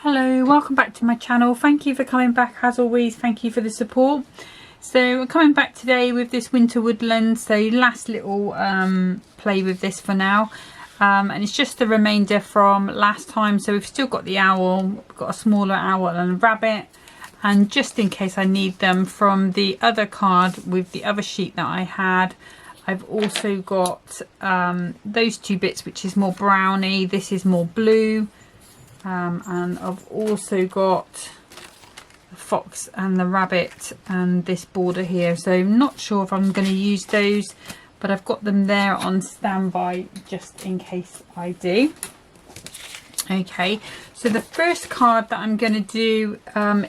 Hello, welcome back to my channel. Thank you for coming back. As always, thank you for the support. So we're coming back today with this Winter Woodland. So last little play with this for now, and it's just the remainder from last time. So we've still got the owl, we've got a smaller owl and a rabbit, and just in case I need them from the other card with the other sheet that I had, I've also got those two bits, which is more browny, this is more blue. And I've also got the fox and the rabbit and this border here, so I'm not sure if I'm going to use those, but I've got them there on standby just in case I do. Okay, so the first card that I'm going to do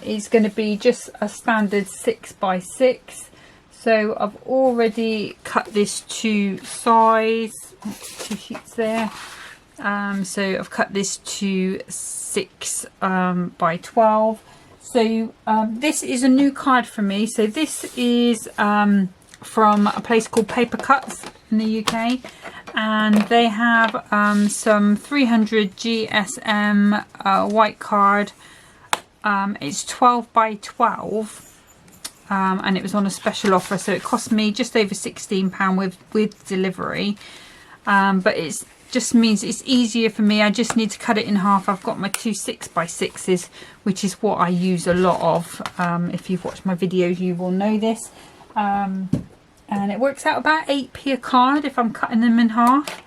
is going to be just a standard 6x6. So I've already cut this to size, two sheets there. So I've cut this to 6 by 12. So this is a new card for me. So this is from a place called Paper Cuts in the UK, and they have some 300 GSM white card. It's 12 by 12, and it was on a special offer, so it cost me just over £16 with delivery. But it's just means it's easier for me. I just need to cut it in half. I've got my two 6x6s, which is what I use a lot of. If you've watched my videos, you will know this. And it works out about 8p a card if I'm cutting them in half.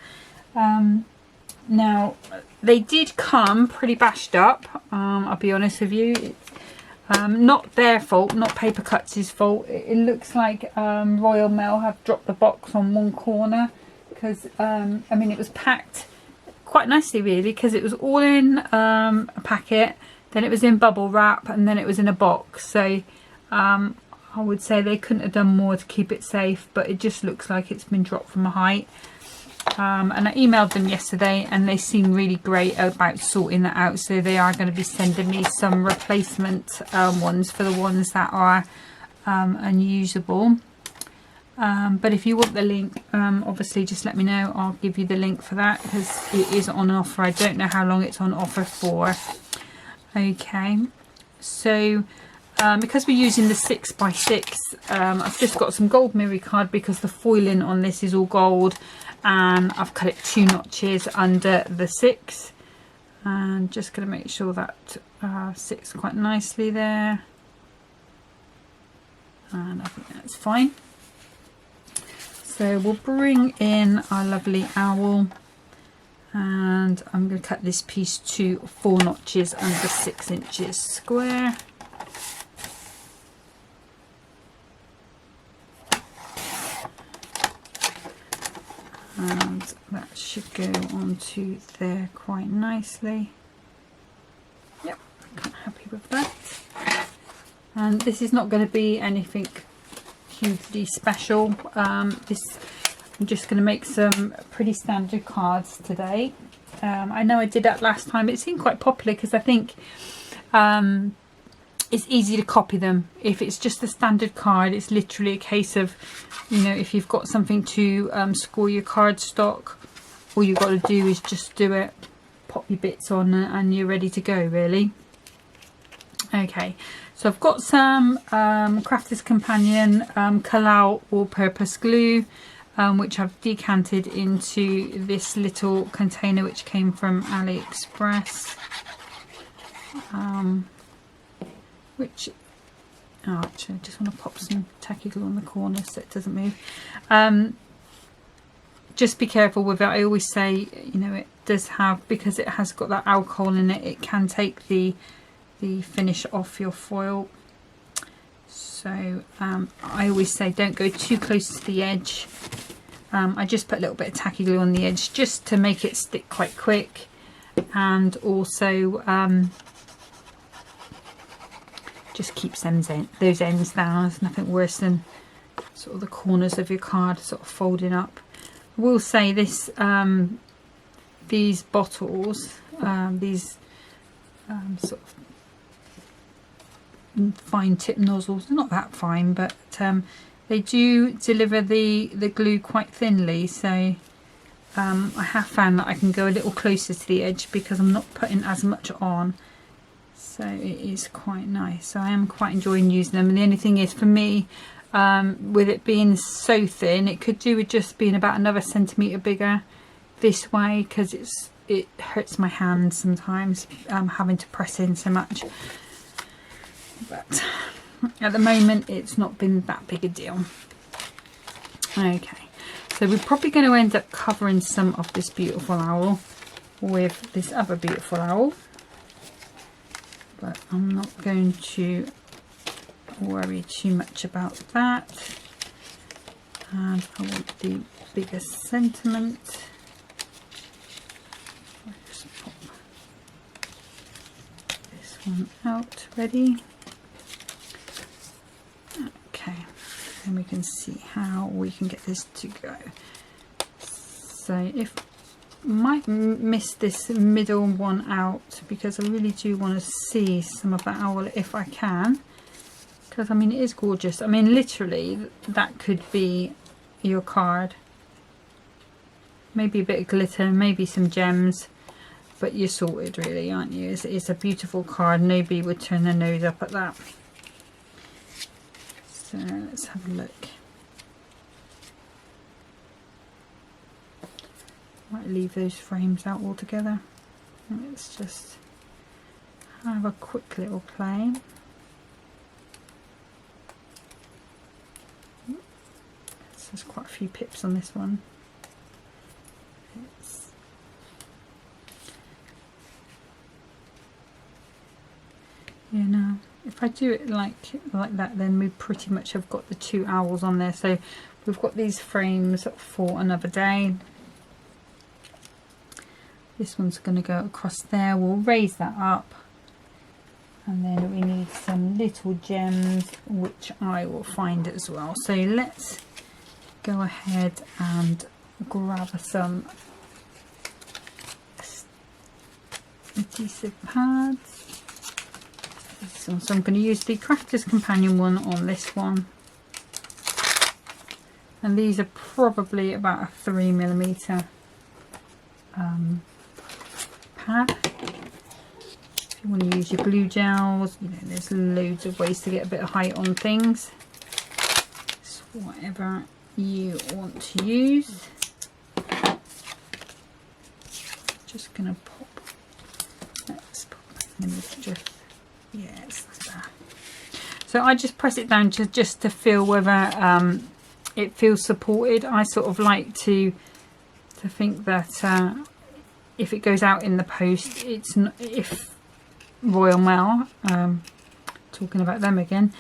Now, they did come pretty bashed up, I'll be honest with you. Not their fault, not Paper Cuts' fault. It looks like Royal Mail have dropped the box on one corner. Because I mean, it was packed quite nicely really, because it was all in a packet, then it was in bubble wrap, and then it was in a box. So I would say they couldn't have done more to keep it safe, but it just looks like it's been dropped from a height. And I emailed them yesterday and they seem really great about sorting that out, so they are going to be sending me some replacement ones for the ones that are unusable. But if you want the link, obviously just let me know. I'll give you the link for that, because it is on offer. I don't know how long it's on offer for. Okay, so because we're using the 6x6, I've just got some gold mirror card because the foiling on this is all gold, and I've cut it 2 notches under the 6, and just going to make sure that sits quite nicely there, and I think that's fine. So we'll bring in our lovely owl, and I'm going to cut this piece to 4 notches under 6 inches square. And that should go onto there quite nicely. Yep, I'm quite happy with that. And this is not going to be anything hugely special. I'm just going to make some pretty standard cards today. I know I did that last time. It seemed quite popular because I think it's easy to copy them. If it's just a standard card, it's literally a case of, you know, if you've got something to score your card stock, all you've got to do is just do it, pop your bits on, and you're ready to go really. Okay, so I've got some Crafter's Companion Kalal all-purpose glue, which I've decanted into this little container which came from AliExpress. Actually I just want to pop some tacky glue on the corner so it doesn't move. Just be careful with it. I always say, you know, it does have, because it has got that alcohol in it, it can take the finish off your foil. So I always say don't go too close to the edge. I just put a little bit of tacky glue on the edge just to make it stick quite quick, and also just keeps those ends down. There's nothing worse than sort of the corners of your card sort of folding up. I will say this, these bottles, these sort of fine tip nozzles, not that fine, but they do deliver the glue quite thinly, so I have found that I can go a little closer to the edge because I'm not putting as much on. So it is quite nice. So I am quite enjoying using them. And the only thing is for me, with it being so thin, it could do with just being about another centimetre bigger this way, because it hurts my hands sometimes having to press in so much. But at the moment it's not been that big a deal. Okay, so we're probably going to end up covering some of this beautiful owl with this other beautiful owl, but I'm not going to worry too much about that. And I want the bigger sentiment. I'll just pop this one out ready. Okay, and we can see how we can get this to go. So if might miss this middle one out, because I really do want to see some of that owl if I can, because I mean it is gorgeous. I mean literally that could be your card, maybe a bit of glitter, maybe some gems, but you're sorted really, aren't you? It's a beautiful card. Nobody would turn their nose up at that. So let's have a look. Might leave those frames out altogether. Let's just have a quick little play. There's quite a few pips on this one. Yeah, no. If I do it like that, then we pretty much have got the two owls on there. So we've got these frames for another day. This one's going to go across there. We'll raise that up, and then we need some little gems, which I will find as well. So let's go ahead and grab some adhesive pads. So I'm going to use the Crafter's Companion one on this one, and these are probably about a 3mm pad. If you want to use your glue gels, you know, there's loads of ways to get a bit of height on things. So whatever you want to use. Just gonna pop. Let's pop. Let me just. Yes, there. So I just press it down just to feel whether it feels supported. I sort of like to think that if it goes out in the post, it's not, if Royal Mail, talking about them again,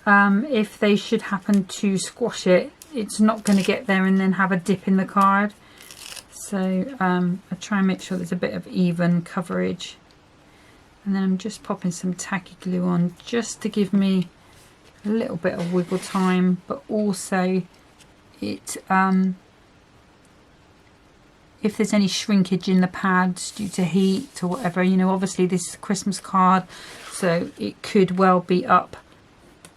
if they should happen to squash it, it's not going to get there and then have a dip in the card. So I try and make sure there's a bit of even coverage. And then I'm just popping some tacky glue on just to give me a little bit of wiggle time, but also it if there's any shrinkage in the pads due to heat or whatever, you know, obviously this is a Christmas card, so it could well be up,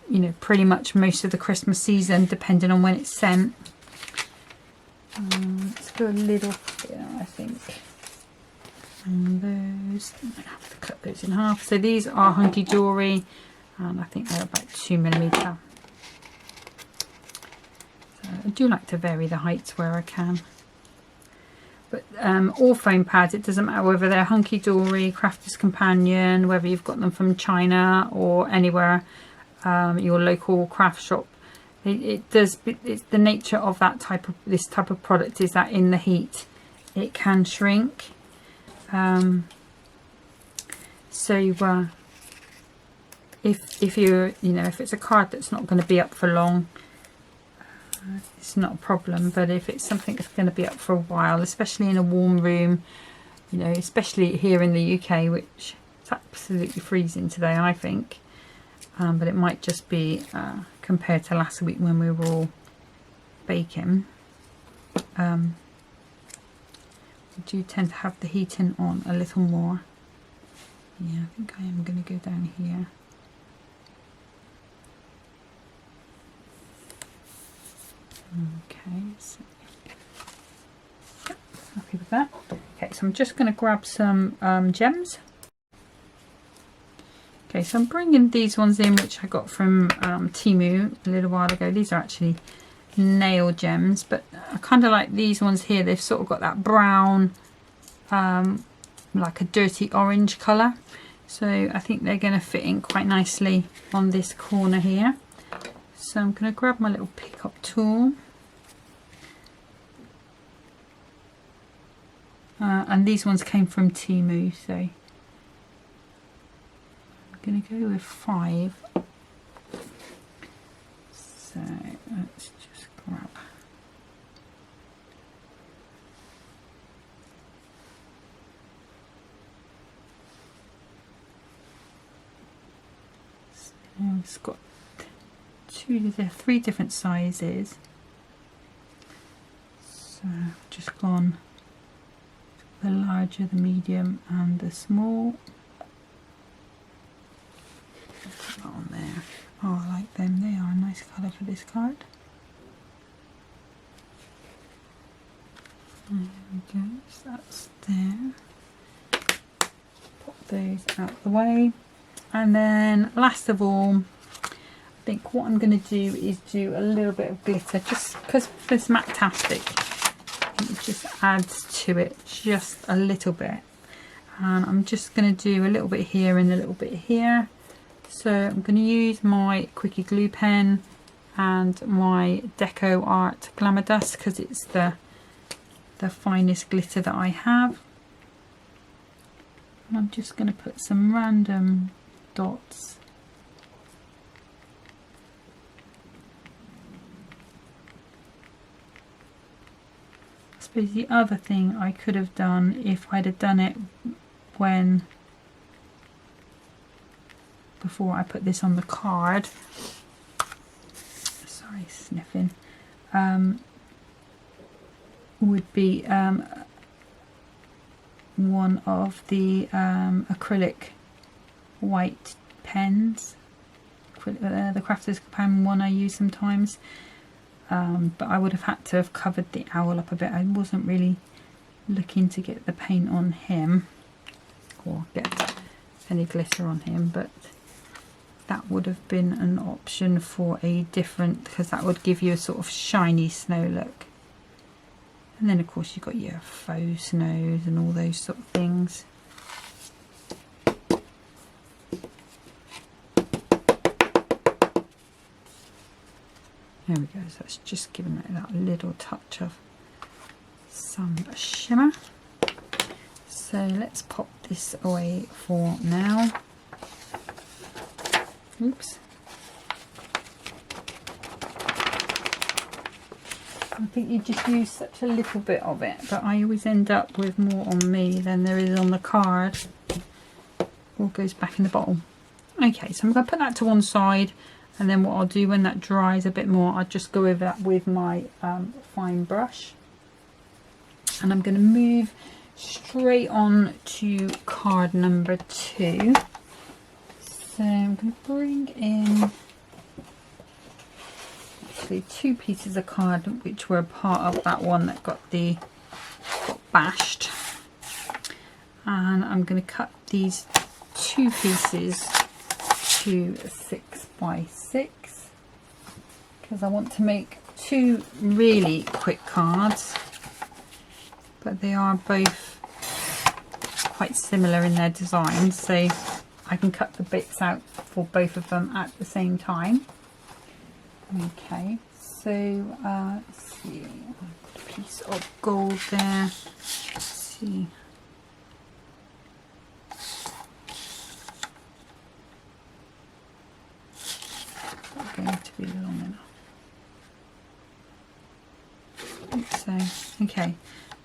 you know, pretty much most of the Christmas season, depending on when it's sent. Let's go a little here, I think. And those, I have to cut those in half. So these are Hunkydory, and I think they're about 2mm. So I do like to vary the heights where I can. But all foam pads, it doesn't matter whether they're Hunkydory, Crafter's Companion, whether you've got them from China or anywhere, your local craft shop. It's the nature of that this type of product is that in the heat it can shrink. So if you're, you know, if it's a card that's not going to be up for long, it's not a problem. But if it's something that's going to be up for a while, especially in a warm room, you know, especially here in the UK, which is absolutely freezing today, I think, but it might just be compared to last week when we were all baking. We do tend to have the heating on a little more. Yeah, I think I am going to go down here. Okay, so yep, happy with that. Okay, so I'm just going to grab some gems. Okay, so I'm bringing these ones in, which I got from Temu a little while ago. These are actually nail gems, but I kind of like these ones here. They've sort of got that brown, like a dirty orange colour. So I think they're going to fit in quite nicely on this corner here. So I'm going to grab my little pick-up tool. And these ones came from Temu, so I'm going to go with 5. So let's just grab. So it's got 3 different sizes. So I've just gone the larger, the medium and the small. Put that on there. Oh, I like them. They are a nice colour for this card. There we go. So that's there. Pop those out of the way. And then last of all, I think what I'm going to do is do a little bit of glitter, just because this Matte-tastic, it just adds to it just a little bit. And I'm just going to do a little bit here and a little bit here. So I'm going to use my Quickie glue pen and my Deco Art Glamour Dust, because it's the finest glitter that I have. And I'm just going to put some random dots. I suppose the other thing I could have done, if I'd have done it before I put this on the card, sorry, sniffing, would be one of the acrylic white pens, the Crafters Pen one I use sometimes, but I would have had to have covered the owl up a bit. I wasn't really looking to get the paint on him or get any glitter on him, but that would have been an option for a different, because that would give you a sort of shiny snow look. And then of course you've got your faux snows and all those sort of things. There we go, so it's just giving it that little touch of some shimmer. So let's pop this away for now. Oops. I think you just use such a little bit of it, but I always end up with more on me than there is on the card. All goes back in the bottle. Okay, so I'm going to put that to one side, and then what I'll do when that dries a bit more, I'll just go over that with my fine brush. And I'm going to move straight on to card number 2. So I'm going to bring in actually 2 pieces of card which were part of that one that got bashed, and I'm going to cut these 2 pieces to 6 by 6 because I want to make 2 really quick cards, but they are both quite similar in their design, so I can cut the bits out for both of them at the same time. Okay, so let's see, I've got a piece of gold there. Let's see. It's not going to be long enough. So, okay,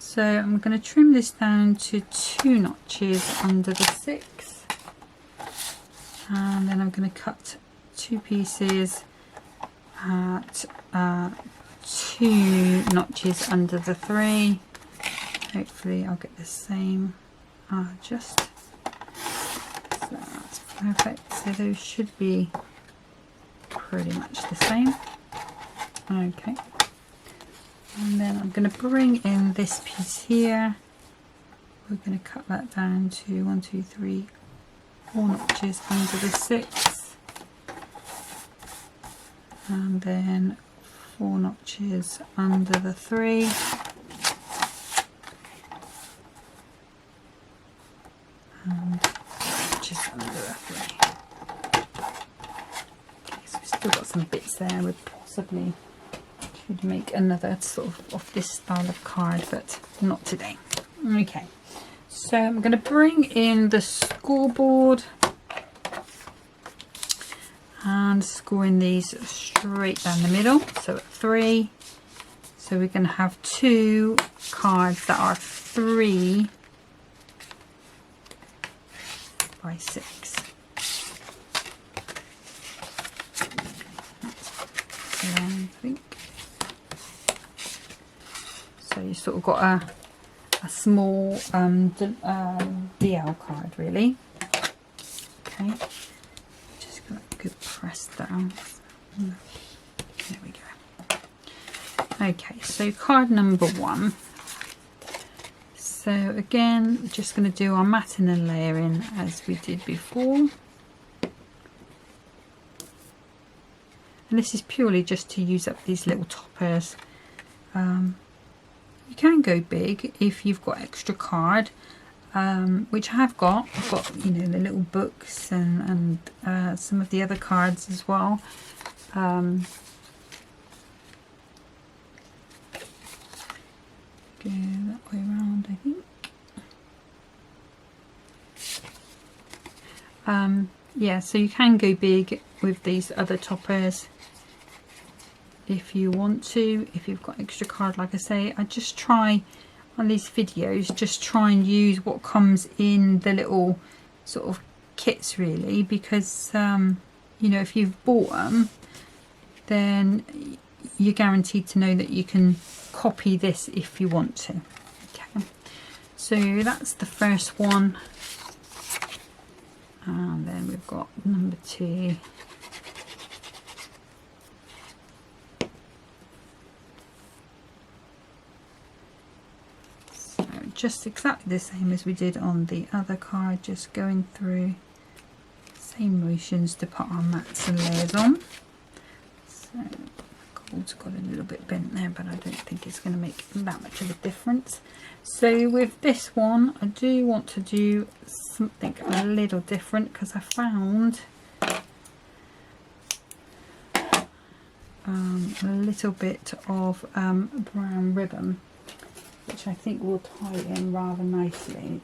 so I'm going to trim this down to 2 notches under the 6. And then I'm going to cut 2 pieces at 2 notches under the 3. Hopefully I'll get the same just so that's perfect. So those should be pretty much the same. Okay, and then I'm going to bring in this piece here. We're going to cut that down to 1, 2, 3, 4 notches under the 6, and then 4 notches under the 3, and notches under the 3. Okay, so we've still got some bits there. We possibly should make another sort of this style of card, but not today. Okay, so I'm going to bring in the scoreboard and scoring these straight down the middle, so at 3. So we're going to have 2 cards that are 3 by 6. I think so. You sort of got a small DL card, really. Okay, just got a good press down. There we go. Okay, so card number 1. So again, just going to do our matting and layering as we did before. And this is purely just to use up these little toppers. You can go big if you've got extra card, which I have got. I've got, you know, the little books and some of the other cards as well. Go that way around, I think. Yeah, so you can go big with these other toppers if you want to, if you've got extra card. Like I say, I just try on these videos, just try and use what comes in the little sort of kits, really, because you know, if you've bought them, then you're guaranteed to know that you can copy this if you want to. Okay, so that's the first one, and then we've got number 2. So just exactly the same as we did on the other card, just going through same motions to put our mats and layers on. So gold's got a little bit bent there, but I don't think it's going to make that much of a difference. So with this one, I do want to do something a little different, because I found a little bit of brown ribbon, which I think will tie in rather nicely.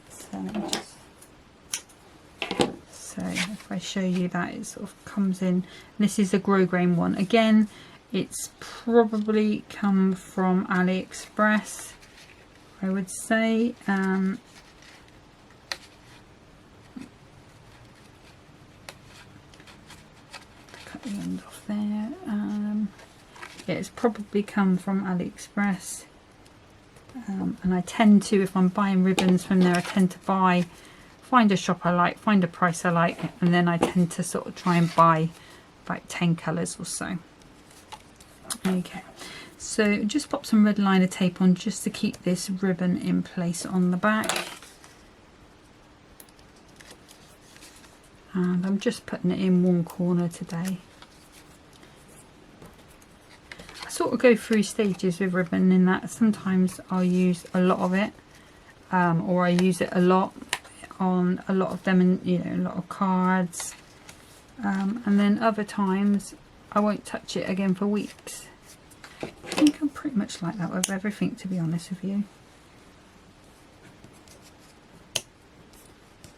So if I show you that, it sort of comes in. This is a grosgrain one. Again, it's probably come from AliExpress, I would say. Cut the end off there. Yeah, it's probably come from AliExpress. And I tend to, if I'm buying ribbons from there, I tend to find a shop I like, find a price I like, and then I tend to sort of try and buy about 10 colours or so. Okay, so just pop some red liner tape on just to keep this ribbon in place on the back. And I'm just putting it in one corner today. I sort of go through stages with ribbon in that sometimes I'll use a lot of it, or I use it a lot on a lot of them, and you know, a lot of cards, and then other times I won't touch it again for weeks. I think I'm pretty much like that with everything, to be honest with you.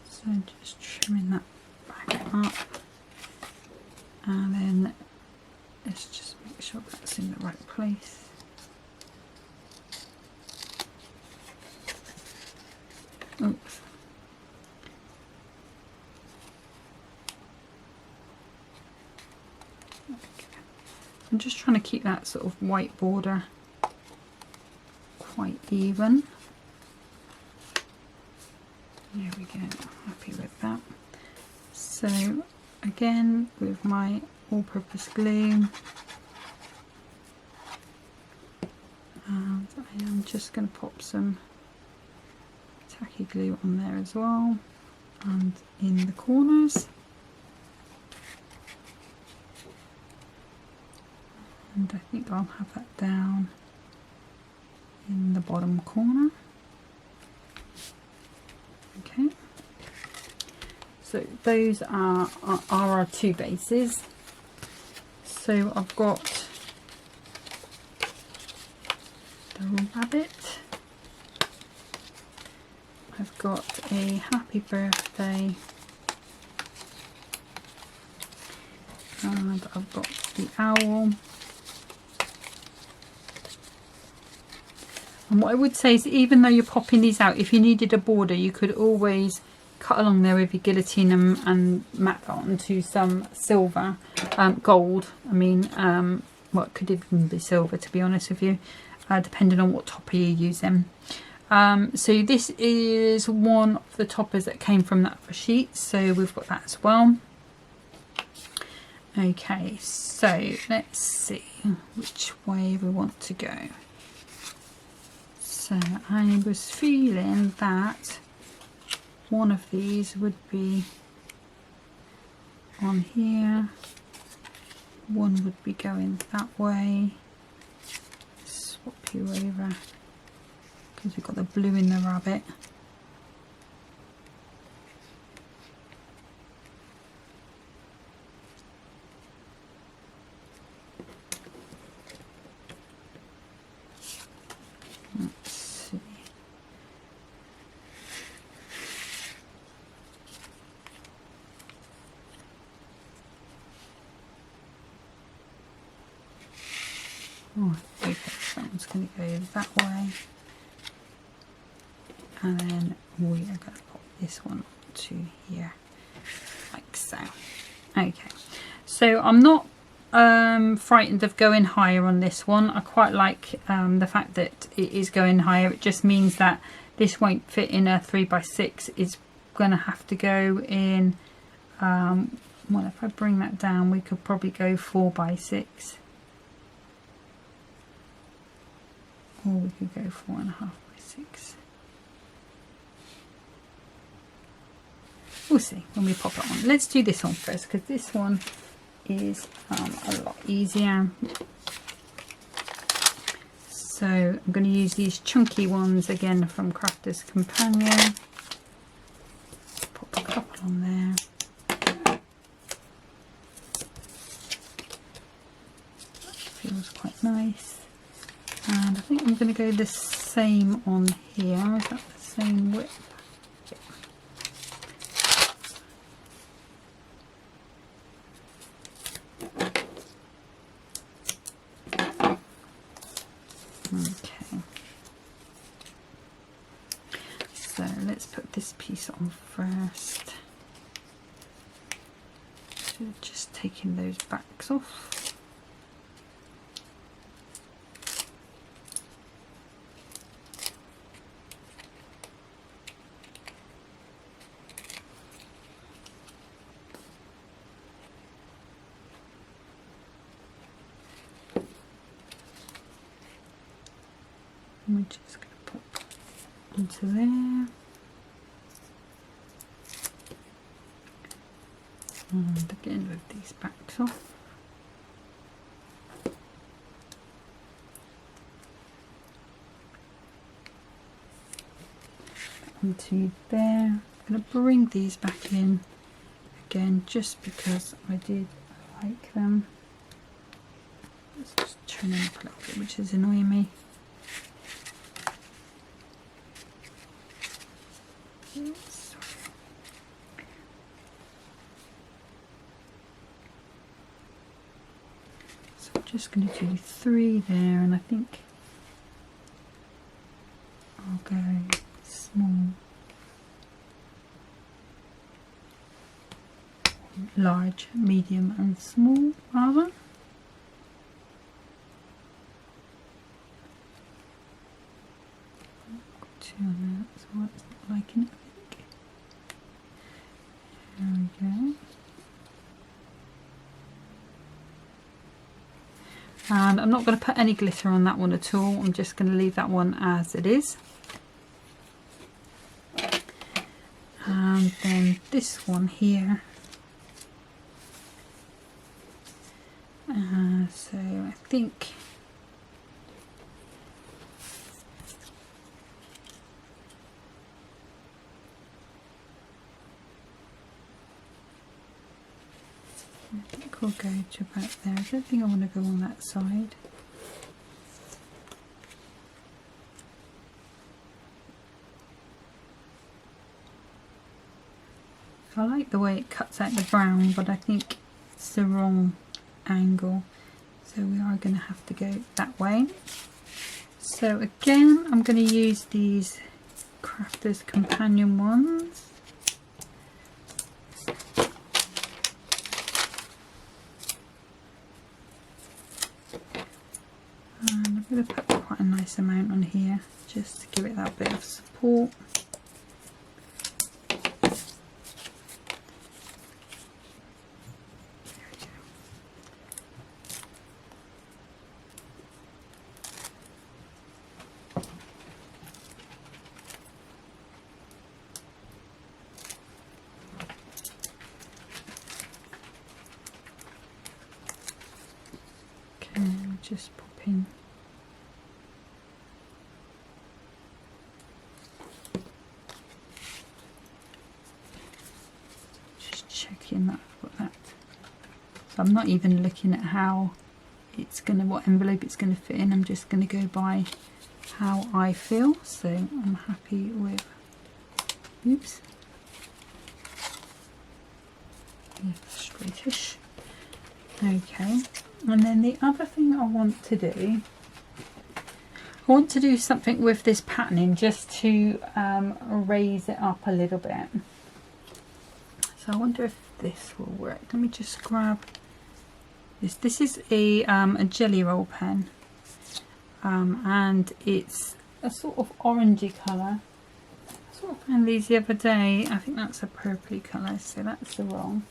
So just trimming that back up, and then let's just make sure that's in the right place. Oops. I'm just trying to keep that sort of white border quite even. There we go, happy with that. So again, with my all-purpose glue, and I am just going to pop some tacky glue on there as well. and in the corners, and I think I'll have that down in the bottom corner. Okay, so those are our two bases. So I've got the rabbit, I've got a happy birthday, and I've got the owl. And what I would say is, even though you're popping these out, if you needed a border, you could always cut along there with your guillotine and map that onto some silver, gold. I mean, well, it could even be silver, to be honest with you, depending on what topper you're using. So this is one of the toppers that came from that sheet, so we've got that as well. Okay, so let's see which way we want to go. So I was feeling that one of these would be on here, one would be going that way. Swap you over because we've got the blue in the rabbit. Let's see. Oh, okay, so that one's going to go that way. And then we are going to pop this one to here, like so. Okay, so I'm not frightened of going higher on this one. I quite like the fact that it is going higher. It just means that this won't fit in a 3x6. It's going to have to go in, well, if I bring that down, we could probably go 4x6. Or we could go 4.5x6. We'll see when we pop it on. Let's do this one first, because this one is a lot easier. So I'm going to use these chunky ones again from Crafter's Companion. Pop a couple on there. That feels quite nice. And I think I'm going to go the same on here. Is that the same width? Okay, so let's put this piece on first. So just taking those backs off. We're just going to pop into there, and again with these backs off. Onto there. I'm going to bring these back in again just because I did like them. Let's just turn them up a little bit, which is annoying me. So I'm just going to do 3 there, and I think I'll go small, large, medium and small rather. Two on that, so it's not liking it, I think. There we go. And I'm not going to put any glitter on that one at all. I'm just going to leave that one as it is. And and then this one here. So I think we'll go to about there. I don't think I want to go on that side. I like the way it cuts out the brown, but I think it's the wrong angle, so we are going to have to go that way. So again, I'm going to use these Crafter's Companion ones. And I'm going to put quite a nice amount on here just to give it that bit of support. Just pop in. Just checking that I've got that. So I'm not even looking at how it's gonna, what envelope it's gonna fit in. I'm just gonna go by how I feel. So I'm happy with. Oops. Yeah, straightish. Okay. And then the other thing I want to do, something with this patterning just to raise it up a little bit. So I wonder if this will work. Let me just grab this. This is a jelly roll pen, and it's a sort of orangey colour. I sort of found these the other day. I think that's a purpley colour, so that's the wrong.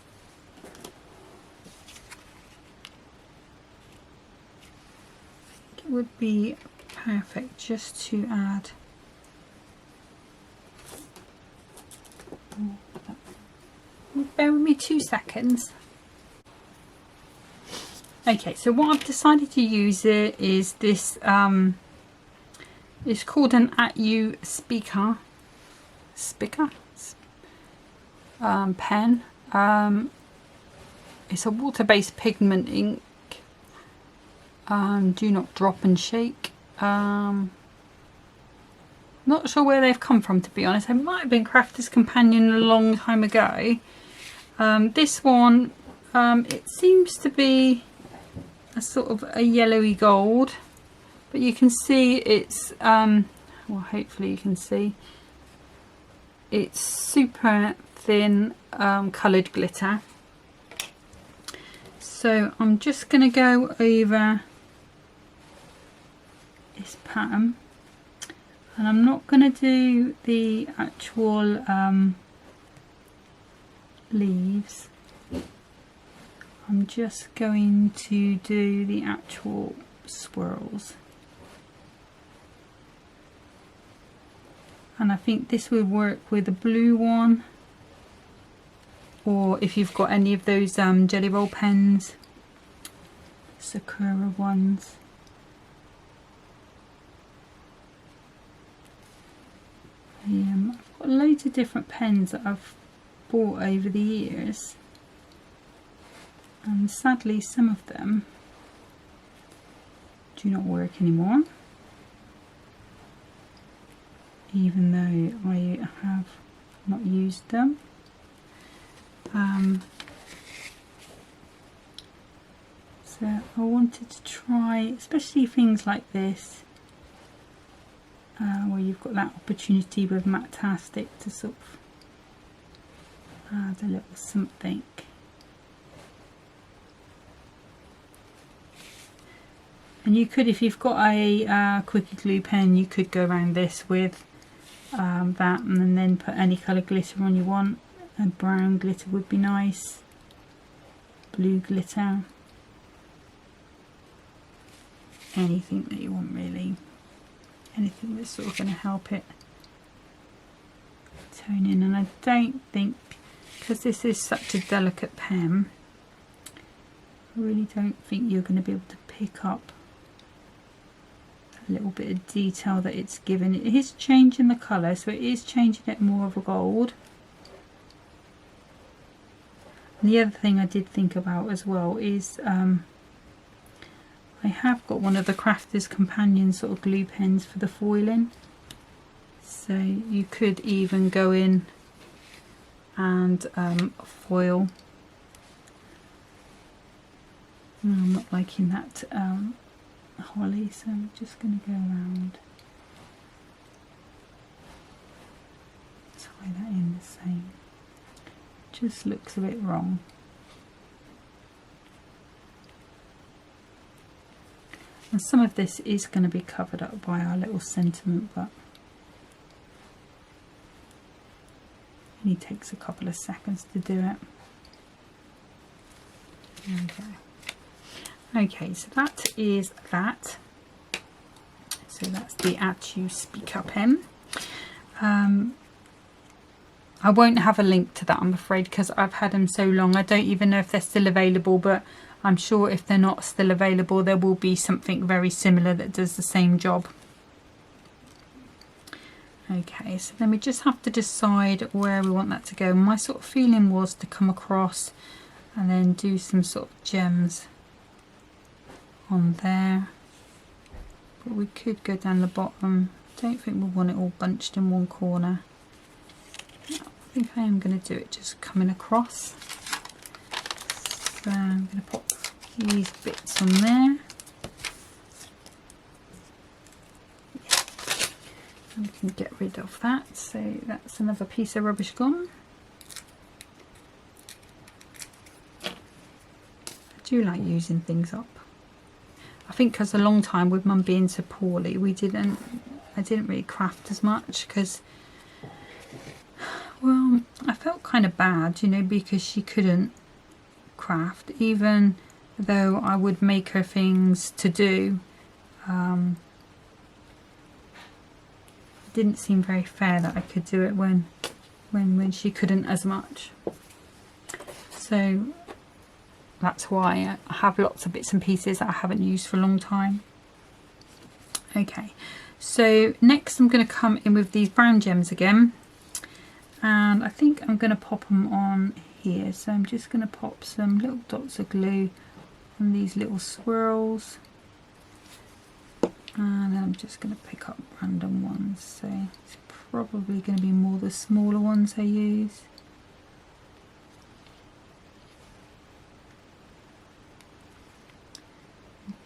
Would be perfect just to add. Bear with me 2 seconds. Okay, so what I've decided to use it is this it's called an At You Speaker pen. It's a water-based pigment ink. Do not drop and shake. Not sure where they've come from, to be honest. It might have been Crafter's Companion a long time ago. This one, it seems to be a sort of a yellowy gold, but you can see it's well, hopefully you can see it's super thin coloured glitter. So I'm just going to go over this pattern, and I'm not going to do the actual leaves. I'm just going to do the actual swirls, and I think this would work with a blue one, or if you've got any of those jelly roll pens, Sakura ones. I've got loads of different pens that I've bought over the years, and sadly some of them do not work anymore, even though I have not used them. So I wanted to try, especially things like this, where you've got that opportunity with Matastic to sort of add a little something. And you could, if you've got a quickie glue pen, you could go around this with that, and then put any colour glitter on you want. A brown glitter would be nice, blue glitter, anything that you want really, anything that's sort of going to help it tone in, and I don't think, because this is such a delicate pen, I really don't think you're going to be able to pick up a little bit of detail that it's given. It is changing the colour, so it is changing it more of a gold. And the other thing I did think about as well is I have got one of the Crafter's Companion sort of glue pens for the foiling, so you could even go in and foil. I'm not liking that holly, so I'm just going to go around, tie that in the same. Just looks a bit wrong. And some of this is going to be covered up by our little sentiment, but it only takes a couple of seconds to do it. There we go. Okay, so that is that. So that's the At You Speaker pen. I won't have a link to that, I'm afraid, because I've had them so long. I don't even know if they're still available, but I'm sure if they're not still available, there will be something very similar that does the same job. Okay, so then we just have to decide where we want that to go. My sort of feeling was to come across and then do some sort of gems on there, but we could go down the bottom. Don't think we want it all bunched in one corner. I think I am going to do it just coming across. So I'm going to pop these bits on there. And we can get rid of that. So that's another piece of rubbish gone. I do like using things up. I think because a long time with Mum being so poorly, I didn't really craft as much because, well, I felt kind of bad, you know, because she couldn't craft, even though I would make her things to do. It didn't seem very fair that I could do it when she couldn't as much. So that's why I have lots of bits and pieces that I haven't used for a long time. Okay, so next I'm going to come in with these brown gems again, and I think I'm going to pop them on here. So I'm just going to pop some little dots of glue on these little swirls, and then I'm just going to pick up random ones. So it's probably going to be more the smaller ones I use.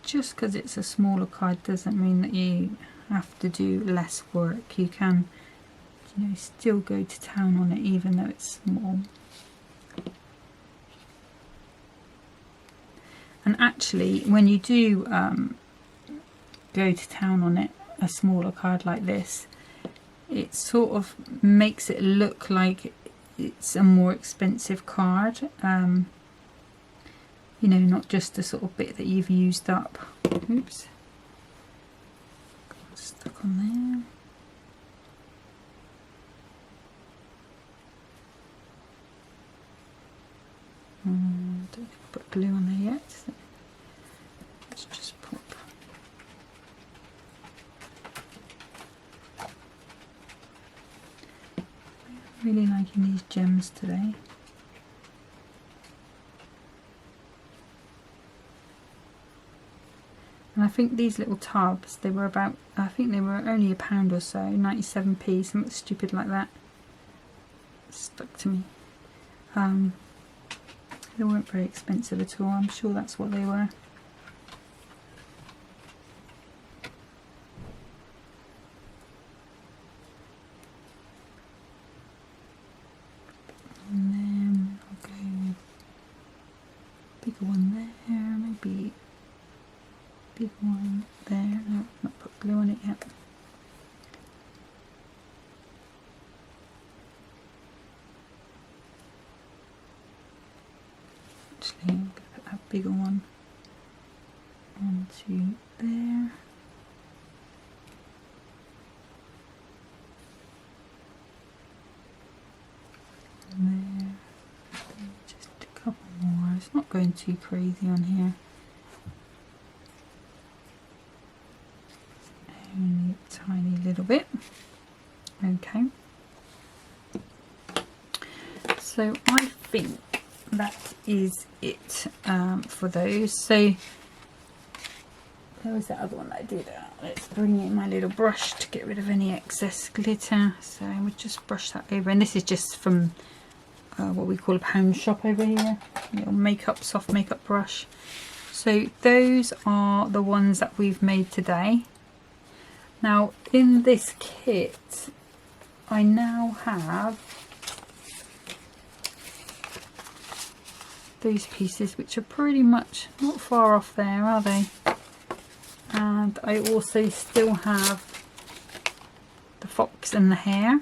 Just because it's a smaller card doesn't mean that you have to do less work. You can, you know, still go to town on it even though it's small. And actually, when you do go to town on it, a smaller card like this, it sort of makes it look like it's a more expensive card. You know, not just the sort of bit that you've used up. Oops. Got stuck on there. Don't think I put glue on there yet. So let's just pop. I'm really liking these gems today. And I think these little tubs, they were about, I think they were only £1 or so, 97p, something stupid like that. Stuck to me. They weren't very expensive at all, I'm sure that's what they were. And then I'll go bigger one there, maybe big one there. No, I've not put glue on it yet. Actually, I'm going to put that bigger one onto there. Not going too crazy on here. Only a tiny little bit. Okay. So I think that is it for those. So there was that other one that I did. Let's bring in my little brush to get rid of any excess glitter. So I would just brush that over, and this is just from what we call a pound shop over here. A little makeup, soft makeup brush. So those are the ones that we've made today. Now in this kit, I now have those pieces, which are pretty much not far off there, are they? And I also still have the fox and the hare.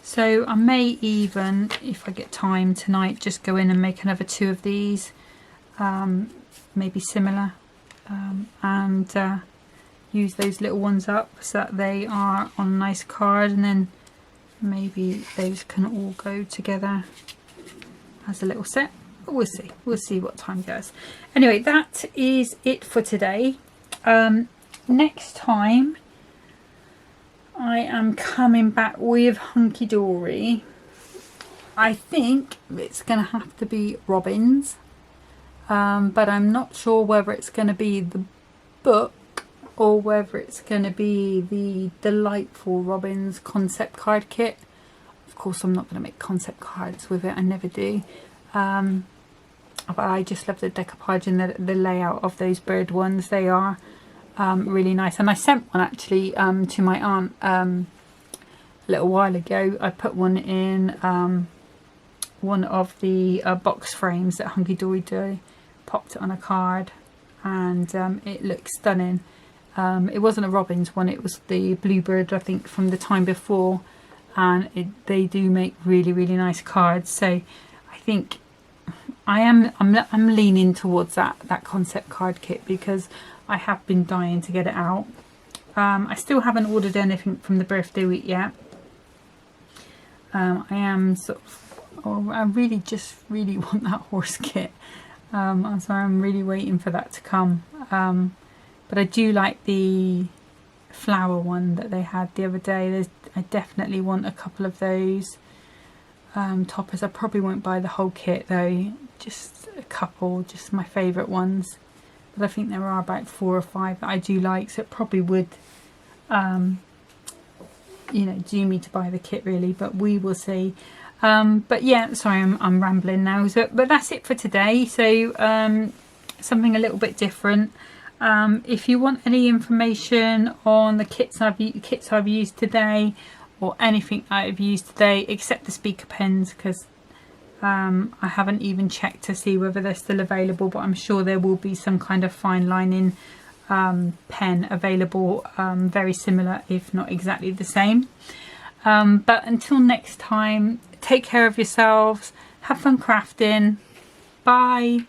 So I may even, if I get time tonight, just go in and make another 2 of these, maybe similar, and use those little ones up so that they are on a nice card, and then maybe those can all go together as a little set. But we'll see what time goes. Anyway, that is it for today. Next time I am coming back with Hunkydory. I think it's going to have to be robins, but I'm not sure whether it's going to be the book or whether it's going to be the Delightful Robins concept card kit. Of course, I'm not going to make concept cards with it, I never do. But I just love the decoupage and the layout of those bird ones. They are really nice, and I sent one actually to my aunt a little while ago. I put one in one of the box frames that Hunkydory do, popped it on a card, and it looks stunning. It wasn't a robin's one, it was the bluebird, I think, from the time before, and they do make really nice cards. So I think I'm leaning towards that concept card kit, because I have been dying to get it out. I still haven't ordered anything from the birthday week yet. I am sort of, I really want that horse kit. So I'm really waiting for that to come. But I do like the flower one that they had the other day. I definitely want a couple of those toppers. I probably won't buy the whole kit though, just a couple, just my favourite ones. But I think there are about 4 or 5 that I do like, so it probably would you know, do me to buy the kit really, but we will see. But yeah, sorry, I'm rambling now. But that's it for today. So something a little bit different. If you want any information on the kits I've used today, or anything I've used today except the speaker pens, because I haven't even checked to see whether they're still available, but I'm sure there will be some kind of fine lining pen available, very similar if not exactly the same. But until next time, take care of yourselves, have fun crafting, bye.